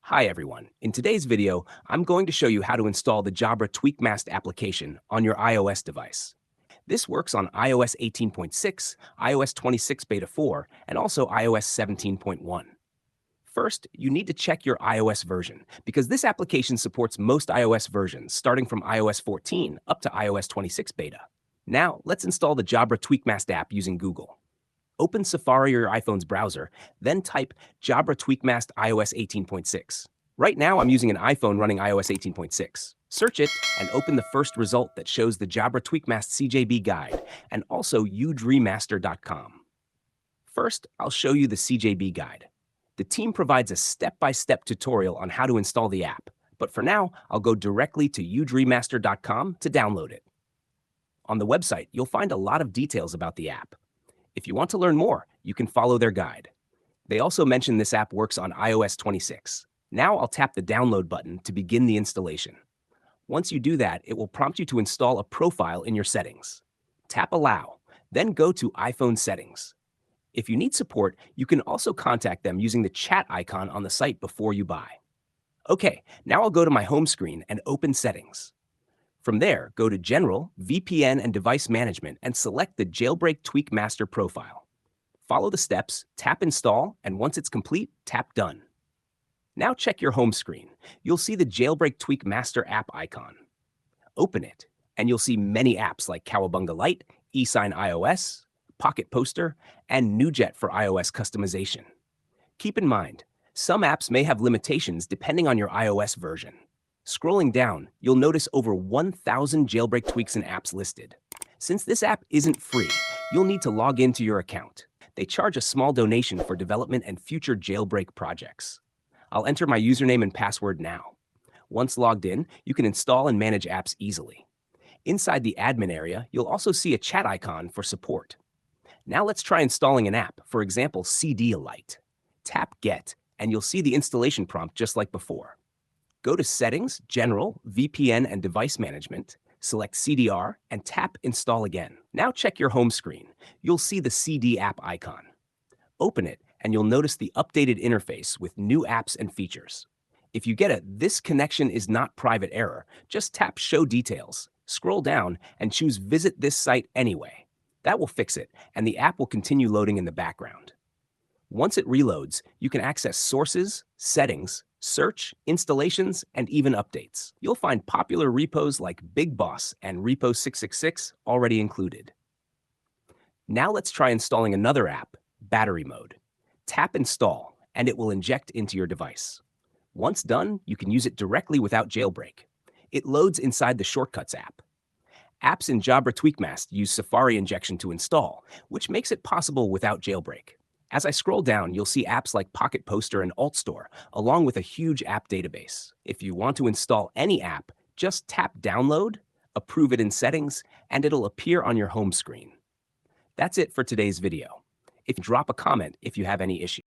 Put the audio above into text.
Hi everyone. In today's video, I'm going to show you how to install the Jailbreak Tweak Master application on your iOS device. This works on iOS 18.6, iOS 26 Beta 4, and also iOS 17.1. First, you need to check your iOS version because this application supports most iOS versions starting from iOS 14 up to iOS 26 Beta. Now, let's install the Jailbreak Tweak Master app using Google. Open Safari or your iPhone's browser, then type Jailbreak Tweak Master iOS 18.6. Right now, I'm using an iPhone running iOS 18.6. Search it and open the first result that shows the Jailbreak Tweak Master CJB guide and also udremaster.com. First, I'll show you the CJB guide. The team provides a step-by-step tutorial on how to install the app, but for now, I'll go directly to udremaster.com to download it. On the website, you'll find a lot of details about the app. If you want to learn more, you can follow their guide. They also mention this app works on iOS 26. Now I'll tap the download button to begin the installation. Once you do that, it will prompt you to install a profile in your settings. Tap Allow, then go to iPhone Settings. If you need support, you can also contact them using the chat icon on the site before you buy. Okay, now I'll go to my home screen and open Settings. From there, go to General, VPN, and Device Management and select the Jailbreak Tweak Master profile. Follow the steps, tap Install, and once it's complete, tap Done. Now check your home screen. You'll see the Jailbreak Tweak Master app icon. Open it, and you'll see many apps like Cowabunga Lite, eSign iOS, Pocket Poster, and NuJet for iOS customization. Keep in mind, some apps may have limitations depending on your iOS version. Scrolling down, you'll notice over 1,000 jailbreak tweaks and apps listed. Since this app isn't free, you'll need to log into your account. They charge a small donation for development and future jailbreak projects. I'll enter my username and password now. Once logged in, you can install and manage apps easily. Inside the admin area, you'll also see a chat icon for support. Now let's try installing an app, for example, Cydia Sileo. Tap Get, and you'll see the installation prompt just like before. Go to Settings, General, VPN, and Device Management, select CDR, and tap Install again. Now check your home screen. You'll see the CD app icon. Open it, and you'll notice the updated interface with new apps and features. If you get a "This connection is not private" error, just tap Show Details, scroll down, and choose Visit this site anyway. That will fix it, and the app will continue loading in the background. Once it reloads, you can access sources, settings, search, installations, and even updates. You'll find popular repos like Big Boss and Repo 666 already included. Now let's try installing another app, Battery Mode. Tap Install, and it will inject into your device. Once done, you can use it directly without jailbreak. It loads inside the Shortcuts app. Apps in Jailbreak Tweak Master use Safari injection to install, which makes it possible without jailbreak. As I scroll down, you'll see apps like Pocket Poster and AltStore, along with a huge app database. If you want to install any app, just tap Download, approve it in Settings, and it'll appear on your home screen. That's it for today's video. Drop a comment if you have any issues.